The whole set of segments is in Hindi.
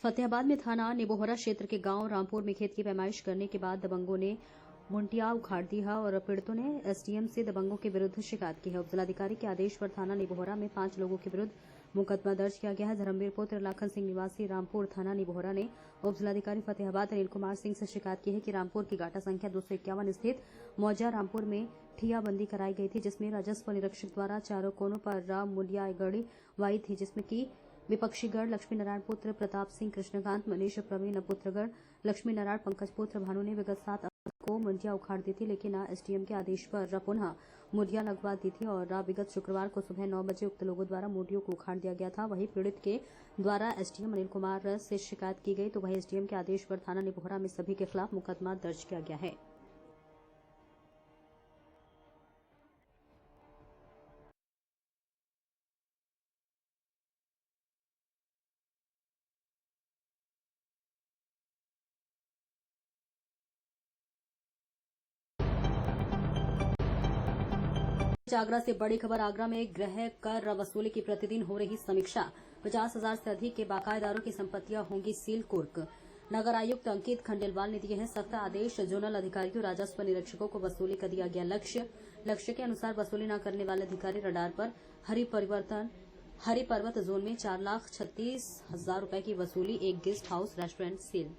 फतेहाबाद में थाना निबोहरा क्षेत्र के गांव रामपुर में खेत की पैमाइश करने के बाद दबंगों ने मुंटिया उखाड़ दिया और पीड़ितों ने एसडीएम से दबंगों के विरुद्ध शिकायत की है। उपजिलाधिकारी के आदेश पर थाना निबोहरा में 5 लोगों के विरुद्ध मुकदमा दर्ज किया गया है। धर्मवीर पुत्र लाखन सिंह निवासी रामपुर थाना निबोहरा ने उपजिलाधिकारी फतेहाबाद अनिल कुमार सिंह से शिकायत की है कि रामपुर की गाटा संख्या 251 स्थित मौजा रामपुर में ठियाबंदी कराई गई थी, जिसमें राजस्व निरीक्षक द्वारा चारों कोनों पर राम मूल्य गढ़वाई थी, जिसमें की विपक्षीगढ़ लक्ष्मी नारायण पुत्र प्रताप सिंह, कृष्णकांत, मनीष, प्रवीण पुत्रगढ़ लक्ष्मी नारायण, पंकज पुत्र भानु ने विगत 7 अगस्त को मुंडिया उखाड़ दी थी, लेकिन एसडीएम के आदेश पर पुनः मुंडिया लगवा दी थी और विगत शुक्रवार को सुबह 9 बजे उक्त लोगों द्वारा मुंडियों को उखाड़ दिया गया था। वहीं पीड़ित के द्वारा एसडीएम अनिल कुमार से शिकायत की गई तो वहीं एसडीएम के आदेश पर थाना निबोहरा में सभी के खिलाफ मुकदमा दर्ज किया गया है। आगरा से बड़ी खबर। आगरा में गृह कर वसूली की प्रतिदिन हो रही समीक्षा। 50,000 से अधिक के बकायेदारों की संपत्तियां होंगी सील। कुर्क नगर आयुक्त अंकित खंडेलवाल ने दिए हैं सख्त आदेश। जोनल अधिकारियों, राजस्व निरीक्षकों को वसूली का दिया गया लक्ष्य के अनुसार वसूली न करने वाले अधिकारी रडार पर हरि पर्वत जोन में 4,36,000 रूपये की वसूली। एक guest house restaurant seal.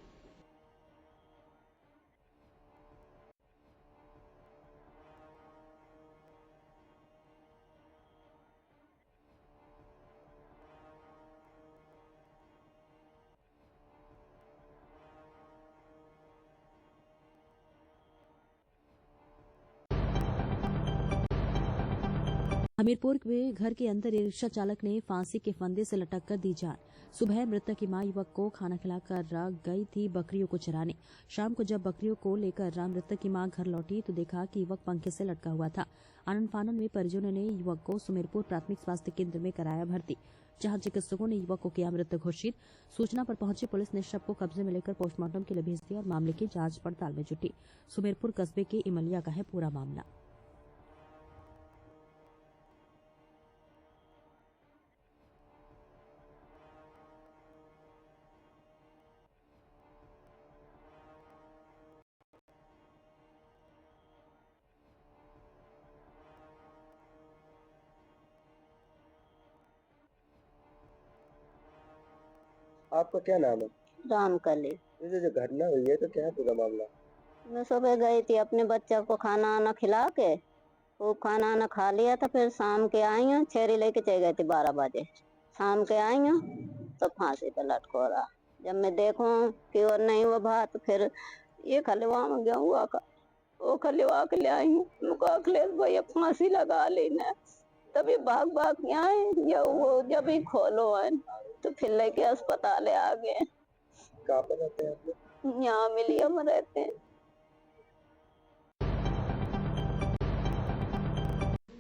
Hamirpur में घर के अंदर रिक्शा चालक ने फांसी के फंदे से लटक कर दी जान। सुबह मृतक की मां युवक को खाना खिलाकर गई थी बकरियों को चराने। शाम को जब बकरियों को लेकर मृतक की मां घर लौटी तो देखा कि युवक पंखे से लटका हुआ था। आनन फानन में परिजनों ने युवक को सुमेरपुर प्राथमिक स्वास्थ्य केंद्र में कराया भर्ती, जहां चिकित्सकों ने युवक को किया मृत घोषित। सूचना पर पहुंची पुलिस ने शव को कब्जे में लेकर पोस्टमार्टम के लिए भेज दिया और मामले की जांच पड़ताल में जुटी। सुमेरपुर कस्बे के इमलिया का है पूरा मामला। आपका क्या नाम है? रामकली। ये जो घटना हुई है तो क्या है पूरा मामला? मैं सुबह गई थी अपने बच्चा को खाना आना खिला के, खूब खाना आना खा लिया था। फिर शाम के आई हूँ, छेरी लेके चले गए थे 12 बजे। शाम के आई हूँ तो फांसी पे लटको रहा। जब मैं देखूं कि और नहीं हुआ बात तो फिर ये खलिवा में गया हुआ का वो खलिवा के ले आई हूँ। अखिलेश भैया फांसी लगा लेना, तभी भाग भाग के आए। या वो जब ही खोलो है तो फिर लेके अस्पताल आ गए। कहाँ पर रहते हैं आप लोग? यहाँ मिलिया में रहते हैं।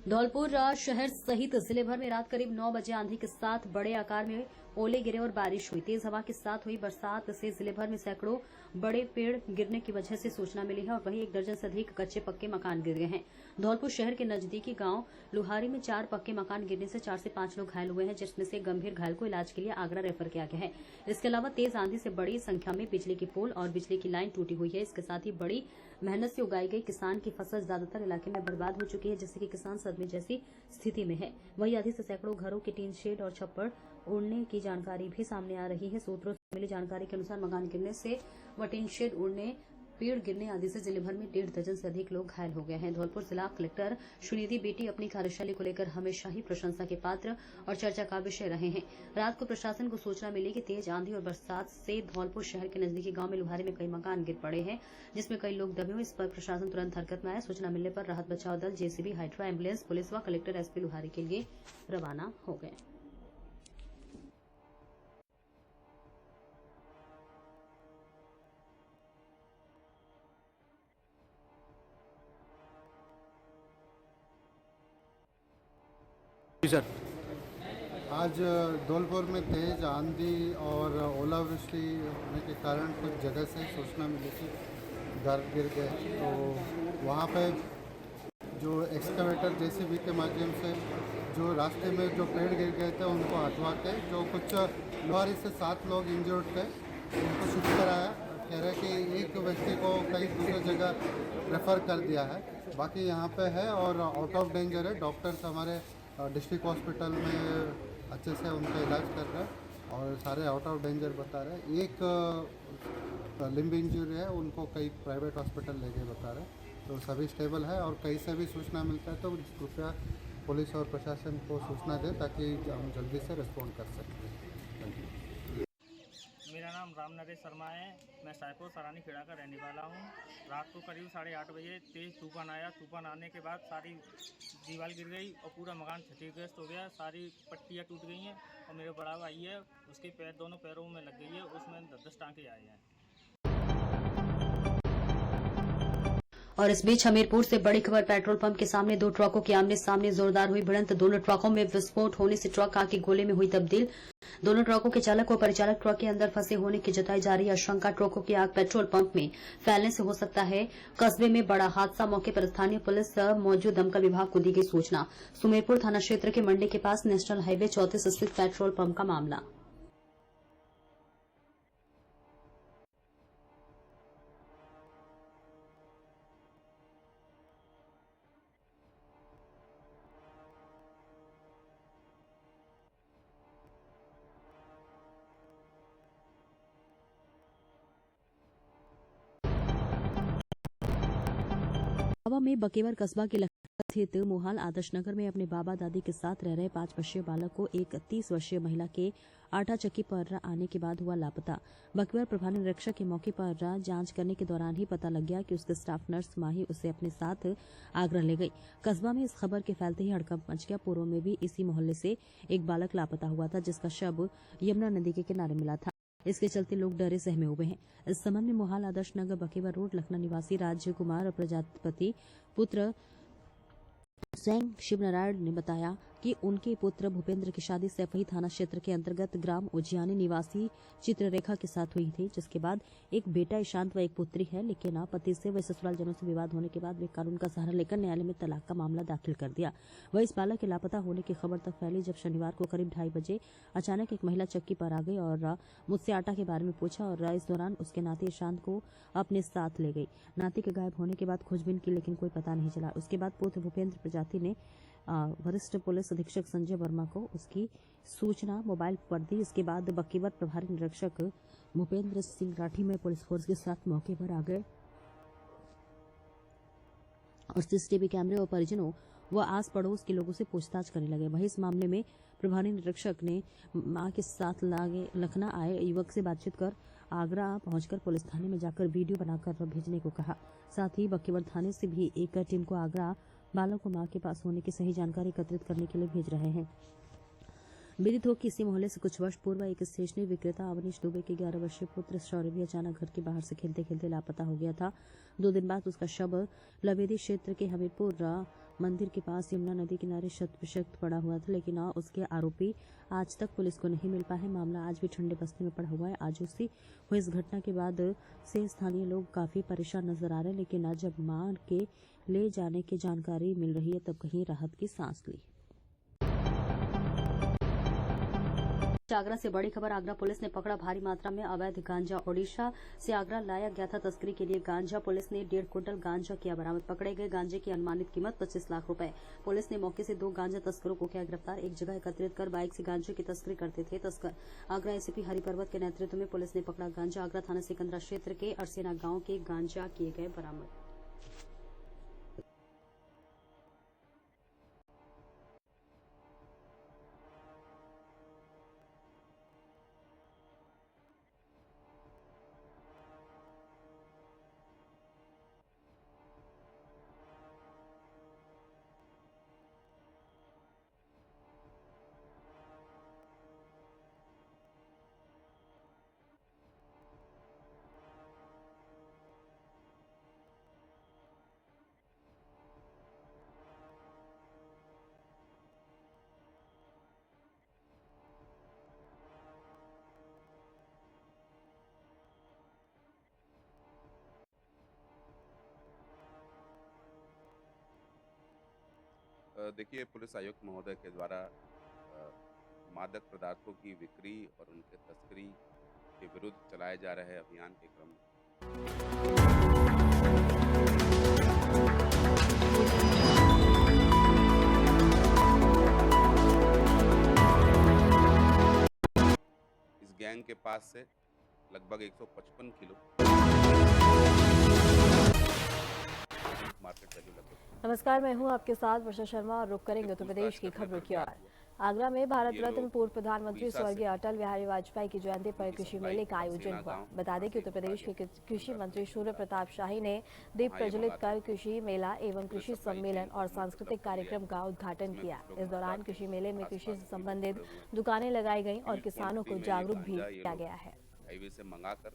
धौलपुर शहर सहित जिले भर में रात करीब 9 बजे आंधी के साथ बड़े आकार में ओले गिरे और बारिश हुई। तेज हवा के साथ हुई बरसात से जिले भर में सैकड़ों बड़े पेड़ गिरने की वजह से सूचना मिली है और वहीं 1 दर्जन से अधिक कच्चे पक्के मकान गिर गए हैं। धौलपुर शहर के नजदीकी गांव लुहारी में 4 पक्के मकान गिरने से 4 से 5 लोग घायल हुए हैं, जिसमें से गंभीर घायल को इलाज के लिए आगरा रेफर किया गया है। इसके अलावा तेज आंधी से बड़ी संख्या में बिजली की पोल और बिजली की लाइन टूटी हुई है। इसके साथ ही बड़ी मेहनत से उगाई गई किसान की फसल ज्यादातर इलाके में बर्बाद हो चुकी है, जिससे कि किसान सदमे जैसी स्थिति में है। वहीं आधी से सैकड़ों घरों के टीन शेड और छप्पर उड़ने की जानकारी भी सामने आ रही है। सूत्रों से मिली जानकारी के अनुसार मकान गिरने से व टीन शेड उड़ने, पेड़ गिरने आदि से जिले भर में 1.5 दर्जन से अधिक लोग घायल हो गए हैं। धौलपुर जिला कलेक्टर सुनिधि बेटी अपनी कार्यशैली को लेकर हमेशा ही प्रशंसा के पात्र और चर्चा का विषय रहे हैं। रात को प्रशासन को सूचना मिली कि तेज आंधी और बरसात से धौलपुर शहर के नजदीकी गांव में लुहारी में कई मकान गिर पड़े हैं, जिसमें कई लोग दबे हुए। इस पर प्रशासन तुरंत हरकत में आया। सूचना मिलने पर राहत बचाव दल, जेसीबी, हाइड्रा, एम्बुलेंस, पुलिस व कलेक्टर एसपी लुहारी के लिए रवाना हो गए। सर, आज धौलपुर में तेज आंधी और ओलावृष्टि होने के कारण कुछ जगह से सूचना मिली थी घर गिर गए, तो वहाँ पे जो एक्सकवेटर जेसीबी के माध्यम से जो रास्ते में जो पेड़ गिर गए थे उनको हटवा के, जो कुछ लोहारी से 7 लोग इंजर्ड थे उनको शिफ्ट कराया। कह रहे कि एक व्यक्ति को कहीं दूसरी जगह रेफ़र कर दिया है, बाकी यहाँ पे है और आउट ऑफ डेंजर है। डॉक्टर्स हमारे डिस्ट्रिक्ट हॉस्पिटल में अच्छे से उनका इलाज कर रहे हैं और सारे आउट ऑफ डेंजर बता रहे हैं। एक लिम्ब इंजरी है, उनको कई प्राइवेट हॉस्पिटल ले गए बता रहे हैं। तो सभी स्टेबल है और कहीं से भी सूचना मिलता है तो कृपया पुलिस और प्रशासन को सूचना दें ताकि हम जल्दी से रिस्पॉन्ड कर सकें। Thank you. मेरा नाम राम नरेश शर्मा है। मैं सायपुर सरानी खेड़ा का रहने वाला हूँ। रात को करीब 8:30 बजे तेज़ तूफान आया। तूफान आने के बाद सारी दीवार गिर गई और पूरा मकान क्षतिग्रस्त हो गया। सारी पट्टियाँ टूट गई हैं और मेरे बड़ा भाई है, उसके दोनों पैरों में लग गई है, उसमें 10 टाँके आए हैं। और इस बीच हमीरपुर से बड़ी खबर, पेट्रोल पंप के सामने 2 ट्रकों की आमने सामने जोरदार हुई भिड़ंत। दोनों ट्रकों में विस्फोट होने से ट्रक आग के गोले में हुई तब्दील। दोनों ट्रकों के चालक व परिचालक ट्रक के अंदर फंसे होने की जताई जा रही आशंका। ट्रकों की आग पेट्रोल पंप में फैलने से हो सकता है कस्बे में बड़ा हादसा। मौके पर स्थानीय पुलिस मौजूद दमकल विभाग को दी गई सूचना। सुमेरपुर थाना क्षेत्र के मंडी के पास नेशनल हाईवे 34 स्थित पेट्रोल पंप का मामला। हवा में बकेवर कस्बा के स्थित मोहाल आदर्श नगर में अपने बाबा दादी के साथ रह रहे 5 वर्षीय बालक को एक 30 वर्षीय महिला के आटा चक्की पर आने के बाद हुआ लापता। बकेवर प्रभारी निरीक्षक के मौके पर जांच करने के दौरान ही पता लग गया कि उसके स्टाफ नर्स माही उसे अपने साथ आगरा ले गई। कस्बा में इस खबर के फैलते ही हड़कंप मच गया। पूर्व में भी इसी मोहल्ले से एक बालक लापता हुआ था, जिसका शव यमुना नदी के किनारे मिला था। इसके चलते लोग डरे सहमे हुए हैं। इस संबंध में मोहाल आदर्श नगर बकेवर रोड लखना निवासी राज कुमार प्रजापति पुत्र स्वयं शिवनारायण ने बताया कि उनके पुत्र भूपेंद्र की शादी सैफई थाना क्षेत्र के अंतर्गत ग्राम उजियानी निवासी चित्ररेखा के साथ हुई थी, जिसके बाद एक बेटा ईशांत व एक पुत्री है। लेकिन पति से व ससुराल जनों से विवाद होने के बाद वे कानून का सहारा लेकर न्यायालय में तलाक का मामला दाखिल कर दिया। वह इस बालक के लापता होने की खबर तक फैली जब शनिवार को करीब 2:30 बजे अचानक एक महिला चक्की पर आ गई और मुझसे आटा के बारे में पूछा और इस दौरान उसके नाती ईशांत को अपने साथ ले गई। नाती के गायब होने के बाद खोजबीन की, लेकिन कोई पता नहीं चला। उसके बाद पुत्र भूपेंद्र प्रजापति ने वरिष्ठ पुलिस अधीक्षक संजय वर्मा को उसकी सूचना मोबाइल पर दी। इसके बाद बकेवर प्रभारी निरीक्षक भूपेंद्र सिंह राठी में पुलिस फोर्स के साथ मौके पर आ गए और सीसीटीवी कैमरे और परिजनों व आस पड़ोस के लोगों से पूछताछ करने लगे। वहीं इस मामले में प्रभारी निरीक्षक ने मां के साथ लखना आए युवक से बातचीत कर आगरा पहुंचकर पुलिस थाने में जाकर वीडियो बनाकर भेजने को कहा। साथ ही बकेवर थाने से भी एक टीम को आगरा बालक को मां के पास होने की सही जानकारी एकत्रित करने के लिए भेज रहे हैं। विदित हो कि इसी मोहल्ले से कुछ वर्ष पूर्व एक स्टेशनरी विक्रेता अवनीश दुबे के 11 वर्षीय पुत्र शौर्य भी अचानक घर के बाहर से खेलते खेलते लापता हो गया था। 2 दिन बाद उसका शव लवेदी क्षेत्र के हमीरपुर मंदिर के पास यमुना नदी किनारे शत पड़ा हुआ था, लेकिन उसके आरोपी आज तक पुलिस को नहीं मिल पाए। मामला आज भी ठंडे बस्ते में पड़ा हुआ है। आज उसी हुई इस घटना के बाद से स्थानीय लोग काफी परेशान नजर आ रहे हैं, लेकिन आज जब मां के ले जाने की जानकारी मिल रही है तब कहीं राहत की सांस ली। आगरा से बड़ी खबर, आगरा पुलिस ने पकड़ा भारी मात्रा में अवैध गांजा। ओडिशा से आगरा लाया गया था तस्करी के लिए गांजा। पुलिस ने 1.5 क्विंटल गांजा किया बरामद। पकड़े गए गांजे की अनुमानित कीमत 25 लाख रुपए। पुलिस ने मौके से 2 गांजा तस्करों को किया गिरफ्तार। एक जगह एकत्रित कर बाइक से गांजे की तस्करी करते थे तस्कर। आगरा एसीपी हरिपर्वत के नेतृत्व में पुलिस ने पकड़ा गांजा। आगरा थाना सिकंदरा क्षेत्र के अरसेना गांव के गांजा किए गए बरामद। देखिए, पुलिस आयुक्त महोदय के द्वारा मादक पदार्थों की बिक्री और उनके तस्करी के विरुद्ध चलाए जा रहे अभियान के क्रम में इस गैंग के पास से लगभग 155 किलो मार्केट वैल्यू लगभग। नमस्कार, मैं हूं आपके साथ वर्षा शर्मा और रुक करेंगे उत्तर प्रदेश की खबरों की ओर। आगरा में भारत रत्न पूर्व प्रधानमंत्री स्वर्गीय अटल बिहारी वाजपेयी की जयंती पर कृषि मेले का आयोजन हुआ। बता दें कि उत्तर प्रदेश के कृषि मंत्री सूर्य प्रताप शाही ने दीप प्रज्वलित कर कृषि मेला एवं कृषि सम्मेलन और सांस्कृतिक कार्यक्रम का उद्घाटन किया। इस दौरान कृषि मेले में कृषि से संबंधित दुकानें लगाई गईं और किसानों को जागरूक भी किया गया है। हाईवे से मंगाकर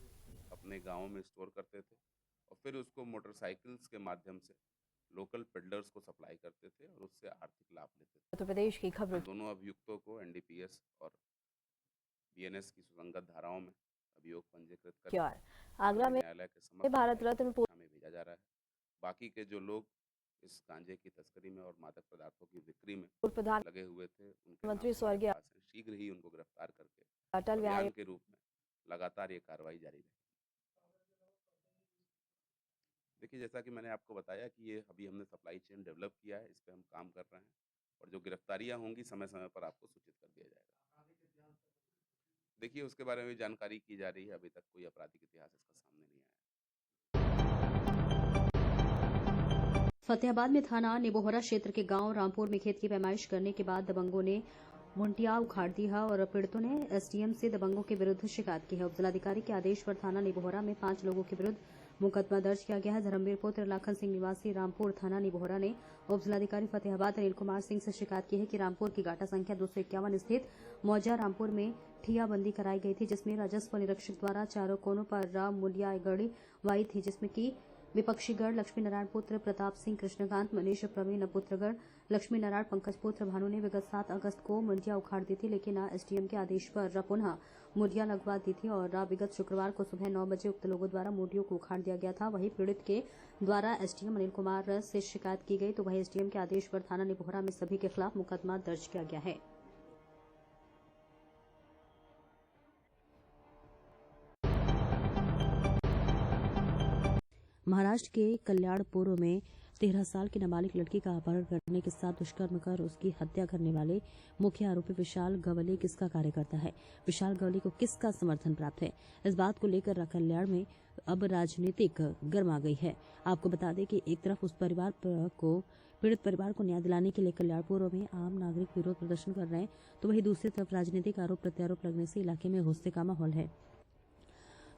अपने गाँव में स्टोर करते थे और फिर उसको मोटरसाइकिल्स के माध्यम से लोकल पेडलर्स को सप्लाई करते थे और उससे आर्थिक लाभ लेते थे। उत्तर प्रदेश की खबरों दोनों अभियुक्तों को एनडीपीएस और बीएनएस की सुसंगत धाराओं में अभियोग पंजीकृत की कर ओर आगरा में न्यायालय के समक्ष भारत रत्न पूर्व में भेजा जा रहा है। बाकी के जो लोग इस गांजे की तस्करी में और मादक पदार्थों की बिक्री में प्रधान लगे हुए थे उनके मंत्री नाम स्वर्गीय हमारे पास हैं। शीघ्र ही उनको गिरफ्तार करके अटल अभियान बिहारी के रूप में लगातार ये कार्रवाई जारी रहेगी। देखिए, जैसा कि मैंने आपको बताया कि ये अभी हमने सप्लाई चेन डेवलप किया है, इस पे हम काम कर रहे हैं और जो गिरफ्तारियां होंगी समय समय पर आपको सूचित कर दिया जाएगा। देखिए, उसके बारे में जानकारी की जा रही है, अभी तक कोई आपराधिक इतिहास इसका सामने नहीं आया। फतेहाबाद में थाना निबोहरा क्षेत्र के गांव रामपुर में खेत की पैमाइश करने के बाद दबंगों ने मुंटिया उखाड़ दिया और पीड़ितों ने एसडीएम से दबंगों के विरुद्ध शिकायत की है। उपजिलाधिकारी के आदेश पर थाना निबोहरा में 5 लोगों के विरुद्ध मुकदमा दर्ज किया गया है। धर्मवीर पुत्र लाखन सिंह निवासी रामपुर थाना निबोहरा ने उपजिलाधिकारी फतेहाबाद अनिल कुमार सिंह से शिकायत की है कि रामपुर की गाटा संख्या 251 स्थित मौजा रामपुर में ठियाबंदी कराई गई थी, जिसमें राजस्व निरीक्षक द्वारा चारों कोनों पर राम मूल्य गढ़वाई थी, जिसमें की विपक्षीगढ़ लक्ष्मी नारायण पुत्र प्रताप सिंह, कृष्णकांत, मनीष, प्रवीण पुत्रगढ़ लक्ष्मी नारायण, पंकज पुत्र भानु ने विगत 7 अगस्त को मुंडिया उखाड़ दी थी, लेकिन एसडीएम के आदेश पर पुनः मुंडिया लगवा दी थी और विगत शुक्रवार को सुबह 9 बजे उक्त लोगों द्वारा मुंडियों को उखाड़ दिया गया था। वहीं पीड़ित के द्वारा एसडीएम अनिल कुमार से शिकायत की गई तो वहीं एसडीएम के आदेश पर थाना निबोहरा में सभी के खिलाफ मुकदमा दर्ज किया गया है। महाराष्ट्र के कल्याणपुर में 13 साल की नाबालिग लड़की का अपहरण करने के साथ दुष्कर्म कर उसकी हत्या करने वाले मुख्य आरोपी विशाल गवली किसका कार्यकर्ता है? विशाल गवली को किसका समर्थन प्राप्त है? इस बात को लेकर कल्याण में अब राजनीतिक गर्मा गई है। आपको बता दें कि एक तरफ उस पीड़ित परिवार को न्याय दिलाने के लिए कल्याणपुर में आम नागरिक विरोध प्रदर्शन कर रहे हैं, तो वहीं दूसरी तरफ राजनीतिक आरोप प्रत्यारोप लगने से इलाके में गुस्से का माहौल है।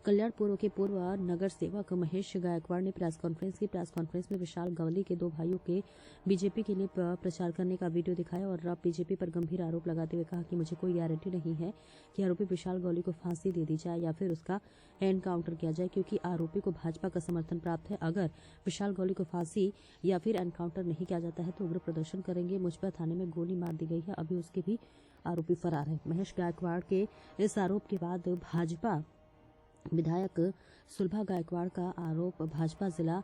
कल्याणपुर के पूर्व नगर सेवक महेश गायकवाड़ ने प्रेस कॉन्फ्रेंस में विशाल गवली के 2 भाइयों के बीजेपी के लिए प्रचार करने का वीडियो दिखाया और बीजेपी पर गंभीर आरोप लगाते हुए कहा कि मुझे कोई गारंटी नहीं है कि आरोपी विशाल गवली को फांसी दे दी जाए या फिर उसका एनकाउंटर किया जाए, क्योंकि आरोपी को भाजपा का समर्थन प्राप्त है। अगर विशाल गवली को फांसी या फिर एनकाउंटर नहीं किया जाता है तो उग्र प्रदर्शन करेंगे। मुझ पर थाने में गोली मार दी गई है, अभी उसके भी आरोपी फरार है। महेश गायकवाड़ के इस आरोप के बाद भाजपा विधायक सुलभा गायकवाड़ का आरोप भाजपा जिला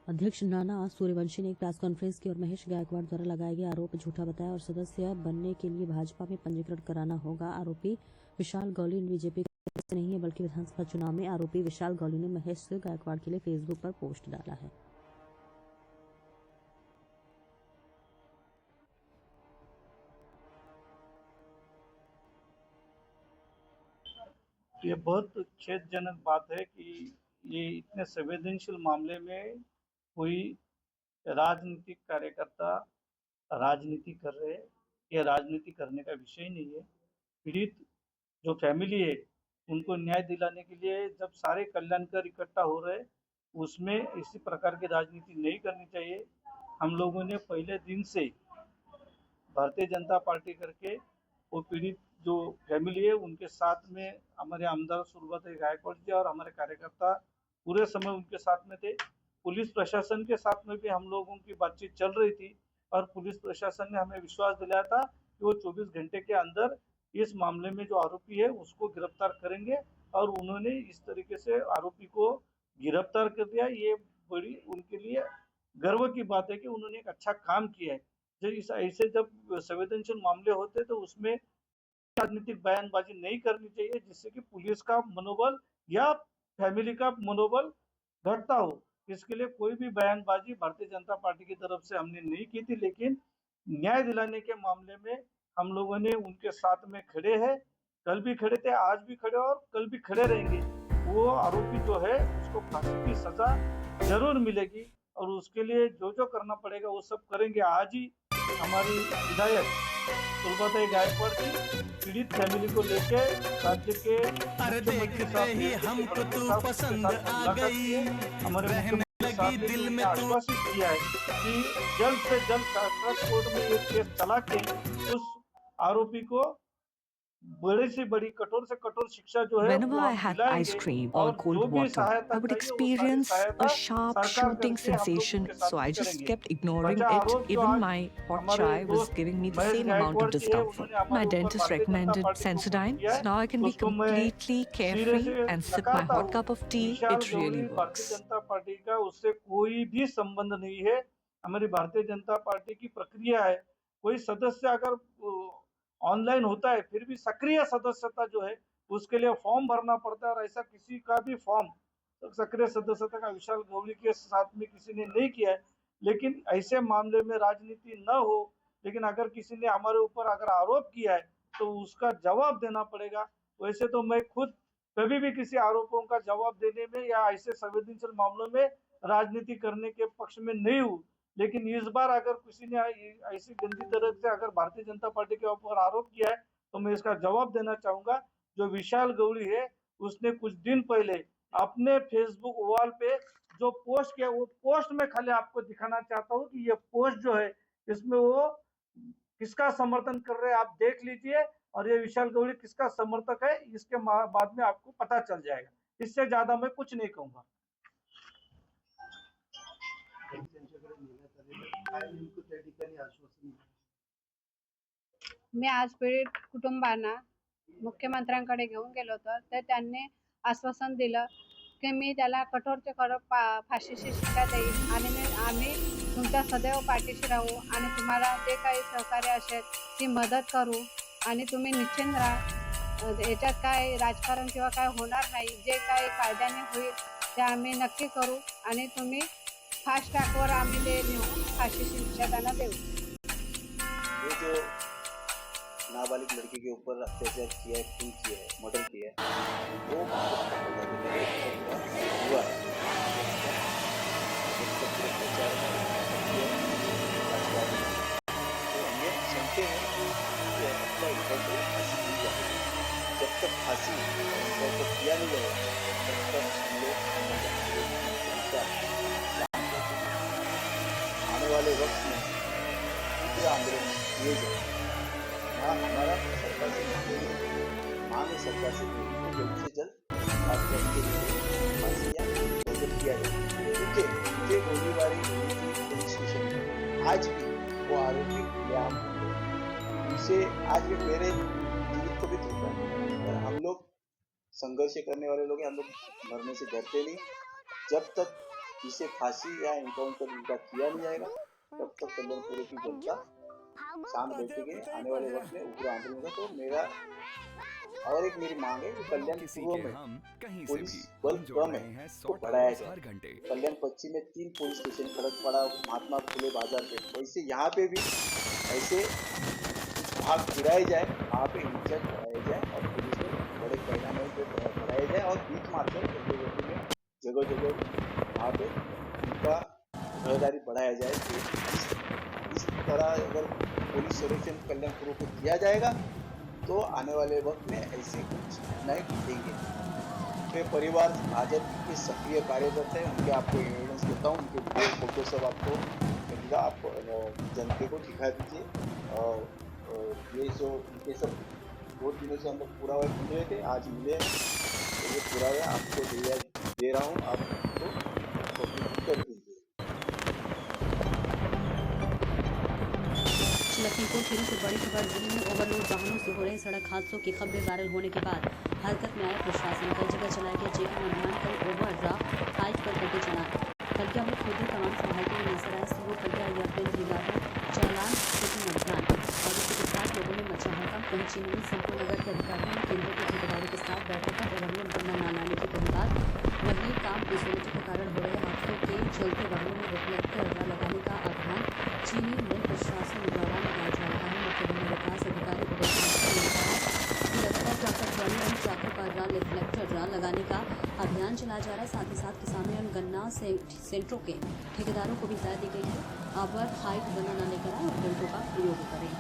अध्यक्ष नाना सूर्यवंशी ने एक प्रेस कॉन्फ्रेंस की और महेश गायकवाड़ द्वारा लगाए गए आरोप झूठा बताया और सदस्य बनने के लिए भाजपा में पंजीकरण कराना होगा। आरोपी विशाल गौली बीजेपी का नहीं है, बल्कि विधानसभा चुनाव में आरोपी विशाल गौली ने महेश गायकवाड़ के लिए फेसबुक पर पोस्ट डाला है। ये बहुत खेदजनक बात है कि ये इतने संवेदनशील मामले में कोई राजनीतिक कार्यकर्ता राजनीति कर रहे हैं। ये राजनीति करने का विषय नहीं है। पीड़ित जो फैमिली है उनको न्याय दिलाने के लिए जब सारे कल्याणकर इकट्ठा हो रहे उसमें इसी प्रकार की राजनीति नहीं करनी चाहिए। हम लोगों ने पहले दिन से भारतीय जनता पार्टी करके वो पीड़ित जो फैमिली है उनके साथ में हमारे आमदार सुरभद्र गायकवाड़ जी और हमारे कार्यकर्ता पूरे समय उनके साथ में थे। पुलिस प्रशासन के साथ में भी हम लोगों की बातचीत चल रही थी और पुलिस प्रशासन ने हमें विश्वास दिलाया था कि वो 24 घंटे के अंदर इस मामले में जो आरोपी है उसको गिरफ्तार करेंगे और उन्होंने इस तरीके से आरोपी को गिरफ्तार कर दिया। ये बड़ी उनके लिए गर्व की बात है कि उन्होंने एक अच्छा काम किया है। जो इस ऐसे जब संवेदनशील मामले होते हैं तो उसमें राजनीतिक बयानबाजी नहीं करनी चाहिए, जिससे कि पुलिस का मनोबल या फैमिली का मनोबल घटता हो। इसके लिए कोई भी बयानबाजी भारतीय जनता पार्टी की तरफ से हमने नहीं की थी, लेकिन न्याय दिलाने के मामले में हम लोगों ने उनके साथ में खड़े हैं। कल भी खड़े थे, आज भी खड़े और कल भी खड़े रहेंगे। वो आरोपी जो है उसको फांसी की सजा जरूर मिलेगी और उसके लिए जो जो करना पड़ेगा वो सब करेंगे। आज ही हमारी विधायक तुलबाताई गायकवाड़ जी पीड़ित फैमिली को लेके राज्य के अरे देखते ही हमको तू पसंद आ गई, हमारे रहने लगी दिल में तू। आश्वासित किया है कि जल्द से जल्द शासकीय कोर्ट में ये केस चला के उस आरोपी को बड़ी से बड़ी कठोर से कठोर शिक्षा जो है Whenever वो I हम had दिलाएंगे ice cream or और cold जो भी water, सहायता I would चाहिए वो सारी experience सहायता a sharp सरकार shooting करके हम लोग sensation, उनके साथ so I भी just करेंगे। kept ignoring बचा it. आरोप जो Even आज my hot हमारे chai was दोस्त giving me the Mahesh same amount Gaekwad of जी है, discomfort. उन्होंने My हमारे ऊपर dentist Bharatiya Janata recommended party को Sensodyne, किया so है। now I can be उसको मैं completely सिरे carefree से and sip my नकारता hot हूँ। cup of tea. Vishal It really Gauri भारतीय works. जनता पार्टी का उससे कोई भी संबंध नहीं है। हमारी भारतीय जनता पार्टी की प्रक्रिया है, कोई सदस्य अगर ऑनलाइन होता है फिर भी सक्रिय सदस्यता जो है उसके लिए फॉर्म भरना पड़ता है और ऐसा किसी का भी फॉर्म सक्रिय सदस्यता का विशाल गौरी के साथ में किसी ने नहीं किया है। लेकिन ऐसे मामले में राजनीति न हो, लेकिन अगर किसी ने हमारे ऊपर अगर आरोप किया है तो उसका जवाब देना पड़ेगा। वैसे तो मैं खुद कभी भी किसी आरोपों का जवाब देने में या ऐसे संवेदनशील मामलों में राजनीति करने के पक्ष में नहीं हूँ, लेकिन इस बार अगर किसी ने ऐसी गंदी तरह से अगर भारतीय जनता पार्टी के ऊपर आरोप किया है तो मैं इसका जवाब देना चाहूंगा। जो विशाल गौरी है उसने कुछ दिन पहले अपने फेसबुक वॉल पे जो पोस्ट किया, वो पोस्ट में खाली आपको दिखाना चाहता हूँ कि ये पोस्ट जो है इसमें वो किसका समर्थन कर रहे हैं आप देख लीजिए और ये विशाल गौरी किसका समर्थक है इसके बाद में आपको पता चल जाएगा। इससे ज्यादा मैं कुछ नहीं कहूंगा। मी आज पीडित कुटुंबांना मुख्यमंत्र्यांकडे घेऊन गेलो होतो, तर त्यांनी आश्वासन दिलं की मी त्याला कठोर ते कठोर फाशीची शिक्षा देईन आणि आम्ही तुमच्या सदैव पाठीशी राहू आणि तुम्हाला जे काही सहकार्य असेल ती मदत करू आणि तुम्ही निश्चिंत राहा। याच्यात काय राजकारण किंवा काय होणार नाही, जे काही कायद्याने होईल ते आम्ही नक्की करू आणि तुम्ही फास्ट ट्रॅकवर आम्ही ते नेऊन फाशीची शिक्षा त्यांना देऊ। ये जो नाबालिग लड़की के ऊपर अत्याचार किया है, खून किया है, मर्डर किया है, वो हुआ है। ये सुनते हैं कि आपका इनको फांसी दी जाए। जब तक फांसी इनको किया नहीं जाए तब तक हम लोग आने वाले वक्त में पूरा आंदोलन किए जाए। हमारा सरकार से मांग है, सरकार से जल्द से जल्द फांसी या बंद किया जाए, क्योंकि मुझे गोलीबारी पुलिस स्टेशन में आज भी वो आरोपी गुलाम उनसे आज भी मेरे जीवित को भी धोखा है। और हम लोग संघर्ष करने वाले लोग हैं, हम लोग मरने से डरते नहीं। जब तक इसे फांसी या इनकाउंटर उनका किया नहीं जाएगा तब तक कल्याणपुर की जनता शाम बैठेंगे। आने वाले वक्त में उग्र आंदोलन होगा। तो मेरा और एक मेरी मांग है कि कल्याणपुर में पुलिस बल कम है तो बढ़ाया जाए। कल्याण पश्चिम में 3 पुलिस स्टेशन, खड़गपाड़ा, महात्मा फुले बाजार पे, वैसे यहाँ पे भी ऐसे भाग गिराए जाए, वहाँ पे इंचार्ज बढ़ाया जाए और पुलिस में बड़े पैमाने पे बढ़ाया जाए और बीच मार्शल में जगह जगह वहाँ पे उनका पहरेदारी बढ़ाया जाए। इस तरह अगर पुलिस संरक्षण कल्याणपुर को दिया जाएगा तो आने वाले वक्त में ऐसे कुछ घटनाएं घटेंगे। मेरे परिवार भाजपा के सक्रिय कार्यकर्ता हैं, उनके आपको एविडेंस देता हूँ, उनके वीडियो फोटो सब आपको मिलेगा, आप जनता को दिखा दीजिए। और ये जो उनके सब 2 दिनों से हम लोग पुरावे मिल रहे थे, आज मिले, तो ये पुरावे आपको दे रहा हूँ, आप उनको कर दीजिए। लखीमपुर खीरी से बड़ी खबर, जिले में ओवरलोड वाहनों से हो रहे सड़क हादसों की खबरें वायरल होने के बाद हरकत में आया प्रशासन। कई जगह चलाया गया चेकिंग अभियान, कई ओवर ड्राफ्ट फाइट पर करके चला। कल क्या खुद तमाम चलते हुए नजर आए। शुरू कर दिया एयरप्लेन रिगार्डर चालान चेकिंग अभियान और इसी के साथ लोगों में मचा हड़कंप। वहीं चीनी संतो नगर के अधिकारियों ने केंद्र के ठेकेदारों के साथ बैठक कर वाहनों में गन्ना न लाने की कही बात। नकली काम डिसोनेटी के कारण हो रहे हादसों के चलते वाहनों में रिफ्लेक्टर लगाने का अभियान चीनी मिल प्रशासन द्वारा लगाया जा रहा है। मुख्य वन विकास अधिकारी लगातार ट्रैक्टर पर रिफ्लेक्टर लगाने का अभियान चलाया जा रहा है। साथ ही साथ किसानों एवं गन्ना सेंटरों के ठेकेदारों को भी हिदायत दी गई है, ओवर हाइट गन्ना न लेकर आए और बेल्टों का प्रयोग करें।